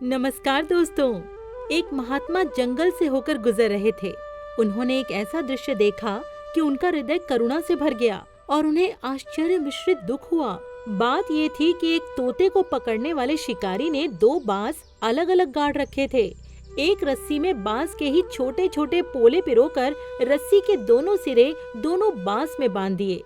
नमस्कार दोस्तों। एक महात्मा जंगल से होकर गुजर रहे थे। उन्होंने एक ऐसा दृश्य देखा कि उनका हृदय करुणा से भर गया और उन्हें आश्चर्य मिश्रित दुख हुआ। बात ये थी कि एक तोते को पकड़ने वाले शिकारी ने दो बांस अलग अलग गाड़ रखे थे। एक रस्सी में बांस के ही छोटे छोटे पोले पिरोकर रस्सी के दोनों सिरे दोनों बांस में बांध दिए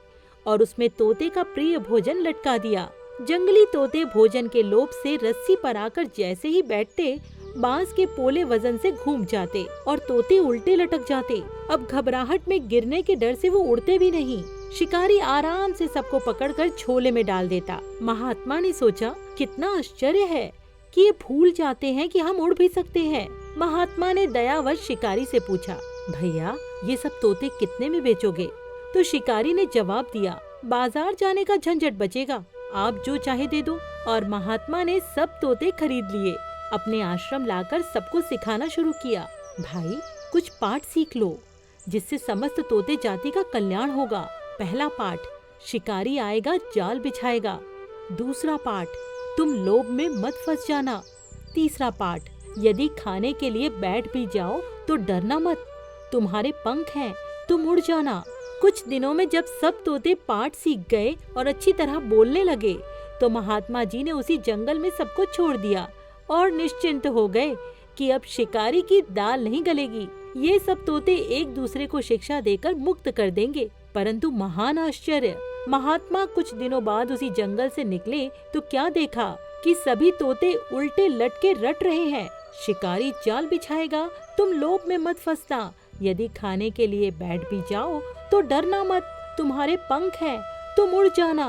और उसमें तोते का प्रिय भोजन लटका दिया। जंगली तोते भोजन के लोभ से रस्सी पर आकर जैसे ही बैठते, बांस के पोले वजन से घूम जाते और तोते उल्टे लटक जाते। अब घबराहट में गिरने के डर से वो उड़ते भी नहीं। शिकारी आराम से सबको पकड़कर झोले में डाल देता। महात्मा ने सोचा, कितना आश्चर्य है कि ये भूल जाते हैं कि हम उड़ भी सकते हैं। महात्मा ने दयावश शिकारी से पूछा, भैया ये सब तोते कितने में बेचोगे? तो शिकारी ने जवाब दिया, बाजार जाने का झंझट बचेगा, आप जो चाहे दे दो। और महात्मा ने सब तोते खरीद लिए। अपने आश्रम लाकर सबको सिखाना शुरू किया, भाई कुछ पाठ सीख लो जिससे समस्त तोते जाति का कल्याण होगा। पहला पाठ, शिकारी आएगा जाल बिछाएगा। दूसरा पाठ, तुम लोभ में मत फंस जाना। तीसरा पाठ, यदि खाने के लिए बैठ भी जाओ तो डरना मत, तुम्हारे पंख हैं, तुम उड़ जाना। कुछ दिनों में जब सब तोते पाठ सीख गए और अच्छी तरह बोलने लगे, तो महात्मा जी ने उसी जंगल में सबको छोड़ दिया और निश्चिंत हो गए कि अब शिकारी की दाल नहीं गलेगी। ये सब तोते एक दूसरे को शिक्षा देकर मुक्त कर देंगे। परंतु महान आश्चर्य, महात्मा कुछ दिनों बाद उसी जंगल से निकले तो क्या देखा कि सभी तोते उल्टे लटके रट रहे हैं। शिकारी जाल बिछाएगा, तुम लोभ में मत फंसना, यदि खाने के लिए बैठ भी जाओ तो डरना मत, तुम्हारे पंख हैं, तुम उड़ जाना।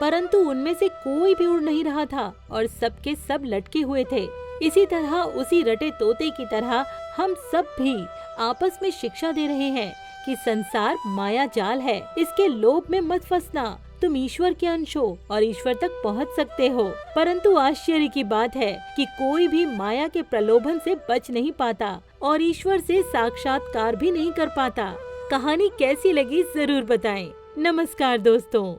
परंतु उनमें से कोई भी उड़ नहीं रहा था और सबके सब लटके हुए थे। इसी तरह उसी रटे तोते की तरह हम सब भी आपस में शिक्षा दे रहे हैं कि संसार माया जाल है, इसके लोभ में मत फंसना। तुम ईश्वर के अंश हो और ईश्वर तक पहुंच सकते हो। परंतु आश्चर्य की बात है कि कोई भी माया के प्रलोभन से बच नहीं पाता और ईश्वर से साक्षात्कार भी नहीं कर पाता। कहानी कैसी लगी जरूर बताएं। नमस्कार दोस्तों।